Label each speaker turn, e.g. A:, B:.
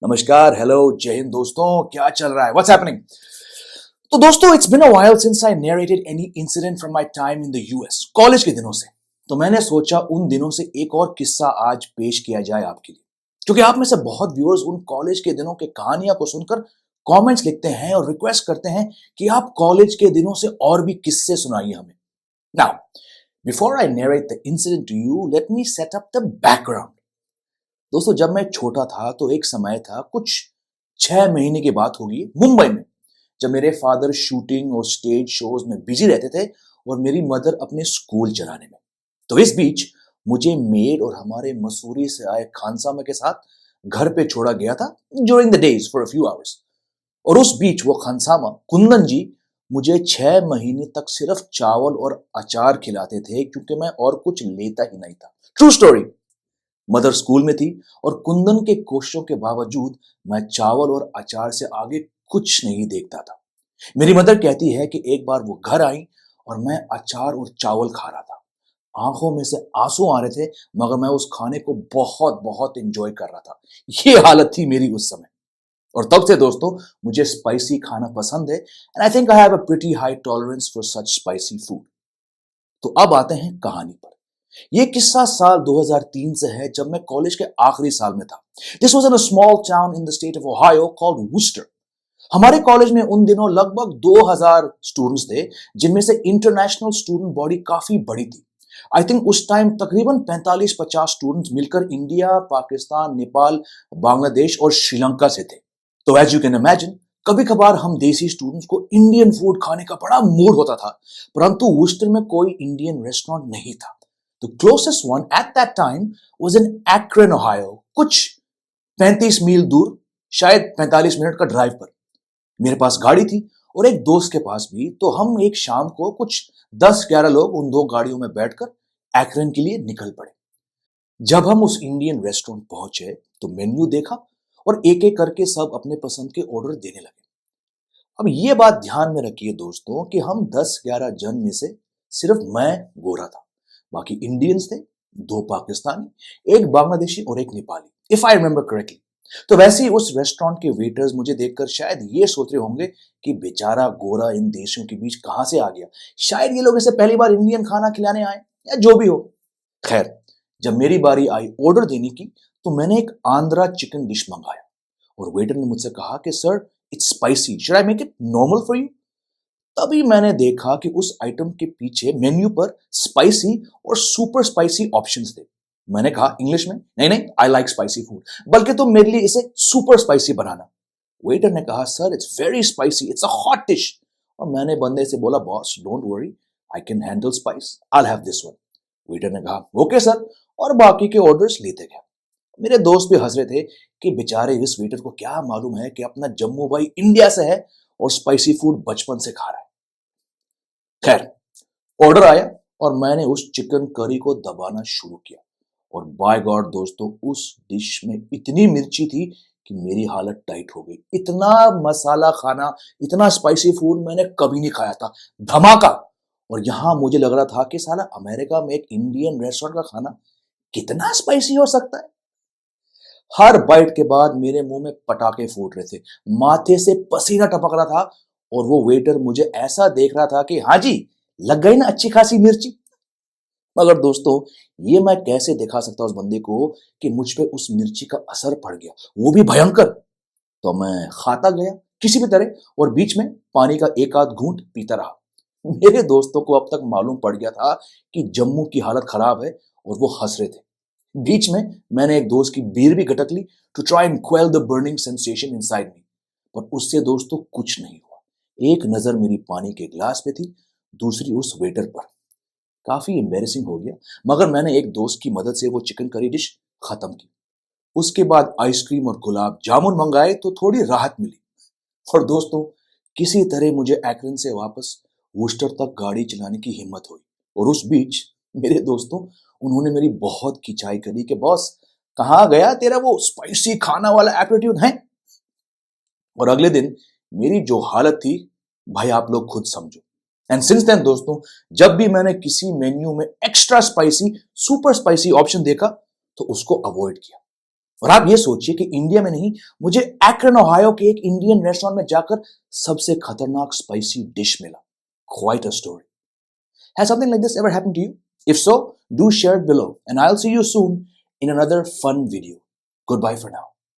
A: नमस्कार, हेलो, जय हिंद दोस्तों। क्या चल रहा है? What's happening? तो दोस्तों, it's been a while since I narrated any incident from my time in the US, college के दिनों से। तो मैंने सोचा उन दिनों से एक और किस्सा आज पेश किया जाए आपके लिए, क्योंकि आप में से बहुत व्यूअर्स उन कॉलेज के दिनों के कहानियां को सुनकर कमेंट्स लिखते हैं और रिक्वेस्ट करते हैं कि आप कॉलेज के दिनों से और भी किस्से सुनाइए हमें। Now, before I narrate the incident to you, let me set up the background. दोस्तों, जब मैं छोटा था तो एक समय था, कुछ 6 महीने की बात होगी, मुंबई में, जब मेरे फादर शूटिंग और स्टेज शोज में बिजी रहते थे और मेरी मदर अपने स्कूल चलाने में। तो इस बीच मुझे मेड और हमारे मसूरी से आए खानसामा के साथ घर पे छोड़ा गया था during the days for a few hours. और उस बीच वो खानसामा कुंदन जी मुझे 6 महीने तक सिर्फ चावल और अचार खिलाते थे, क्योंकि मैं और कुछ लेता ही नहीं था। True story. मदर स्कूल में थी और कुंदन के कोशिशों के बावजूद मैं चावल और अचार से आगे कुछ नहीं देखता था। मेरी मदर कहती है कि एक बार वो घर आई और मैं अचार और चावल खा रहा था। आंखों में से आंसू आ रहे थे, मगर मैं उस खाने को बहुत बहुत एंजॉय कर रहा था। ये हालत थी मेरी उस समय। और तब से दोस्तों, मुझे स्पाइसी खाना पसंद है and I think I have a pretty high tolerance for such spicy food. तो अब आते हैं कहानी पर। ये किस्सा साल 2003 से है, जब मैं कॉलेज के आखिरी साल में था। This was in a small town in the state of Ohio called Wooster. हमारे कॉलेज में उन दिनों लगभग 2000 स्टूडेंट्स थे, जिनमें से इंटरनेशनल स्टूडेंट बॉडी काफी बड़ी थी। आई थिंक उस टाइम तकरीबन 45-50 स्टूडेंट्स मिलकर इंडिया, पाकिस्तान, नेपाल, बांग्लादेश और श्रीलंका से थे। तो एज यू कैन इमेजिन, कभी कभार हम देसी स्टूडेंट्स को इंडियन फूड खाने का बड़ा मूड होता था, परंतु वुस्टर में कोई इंडियन रेस्टोरेंट नहीं था। The closest one at that time was in Akron, Ohio, कुछ 35 मील दूर, शायद 45 मिनट का ड्राइव पर। मेरे पास गाड़ी थी और एक दोस्त के पास भी, तो हम एक शाम को कुछ 10-11 लोग उन दो गाड़ियों में बैठकर एक्रन के लिए निकल पड़े। जब हम उस इंडियन रेस्टोरेंट पहुंचे तो मेन्यू देखा और एक एक करके सब अपने पसंद के ऑर्डर देने लगे। अब ये बात ध्यान में रखिए दोस्तों कि हम 10-11 जन में से सिर्फ मैं गोरा था। बाकी इंडियंस थे, 2 पाकिस्तानी, एक बांग्लादेशी और एक Nepali, if I remember correctly. तो वैसे ही उस रेस्टोरेंट के वेटर्स मुझे देखकर शायद ये सोच रहे होंगे कि बेचारा गोरा इन देशों के बीच कहां से आ गया, शायद ये लोग इसे पहली बार इंडियन खाना खिलाने आए, या जो भी हो। खैर, जब मेरी बारी आई ऑर्डर देने की, तो मैंने एक आंध्रा चिकन डिश मंगाया और वेटर ने मुझसे कहा कि sir, it's spicy, should I make it normal for you? तभी मैंने देखा कि उस आइटम के पीछे मेन्यू पर स्पाइसी और सुपर स्पाइसी ऑप्शंस थे। मैंने कहा इंग्लिश में, नहीं नहीं, आई लाइक स्पाइसी फूड, बल्कि तुम मेरे लिए इसे सुपर स्पाइसी बनाना। वेटर ने कहा sir, it's very spicy, it's a hot dish. और मैंने बंदे से बोला boss, don't worry, I can handle spice, I have this one. Waiter ने कहा ओके सर, और बाकी के ऑर्डर्स लेते गया। मेरे दोस्त भी हंस रहे थे कि बेचारे इस वेटर को क्या मालूम है कि अपना जम्मू भाई इंडिया से है और स्पाइसी फूड बचपन से खा रहा है। खैर, ऑर्डर आया और मैंने उस चिकन करी को दबाना शुरू किया, और बाय गॉड दोस्तों, उस डिश में इतनी मिर्ची थी कि मेरी हालत टाइट हो गई। इतना मसाला खाना, इतना स्पाइसी फूड मैंने कभी नहीं खाया था। धमाका। और यहां मुझे लग रहा था कि साला अमेरिका में एक इंडियन रेस्टोरेंट का खाना कितना स्पाइसी हो सकता है। हर बाइट के बाद मेरे मुंह में पटाखे फूट रहे थे, माथे से पसीना टपक रहा था, और वो वेटर मुझे ऐसा देख रहा था कि हाँ जी, लग गई ना अच्छी खासी मिर्ची। मगर दोस्तों, ये मैं कैसे दिखा सकता उस बंदे को कि मुझ पे उस मिर्ची का असर पड़ गया, वो भी भयंकर। तो मैं खाता गया किसी भी तरह, और बीच में पानी का एक आध घूंट पीता रहा। मेरे दोस्तों को अब तक मालूम पड़ गया था कि जम्मू की हालत खराब है, और वो हंस रहे थे। बीच में मैंने एक दोस्त की बीर भी गटक ली to try and quell the burning sensation inside me, पर उससे दोस्तों कुछ नहीं हुआ। एक नजर मेरी पानी के ग्लास पे थी, दूसरी उस वेटर पर। काफी एम्बेरसिंग हो गया, मगर मैंने एक दोस्त की मदद से वो चिकन करी डिश खत्म की। उसके बाद आइसक्रीम और गुलाब जामुन मंगाए तो थोड़ी राहत मिली। और दोस्तों, किसी तरह मुझे एक्रन से वापस वुस्टर तक गाड़ी चलाने की हिम्मत हुई। और उस बीच मेरे दोस्तों, उन्होंने मेरी बहुत खिंचाई करी कि बॉस, कहाँ गया तेरा वो स्पाइसी खाना वाला एटीट्यूड है? और अगले दिन मेरी जो हालत थी, भाई आप लोग खुद समझो। एंड सिंस देन दोस्तों, जब भी मैंने किसी मेन्यू में extra spicy, super spicy option देखा, तो उसको अवॉइड किया। और आप ये सोचिए कि इंडिया में नहीं, मुझे एक्रन ओहायो के एक इंडियन रेस्टोरेंट में जाकर सबसे खतरनाक स्पाइसी डिश मिला. Quite a story. Has something like this ever happened to you? If so, do share it below and I'll see you soon in another fun video. Goodbye for now.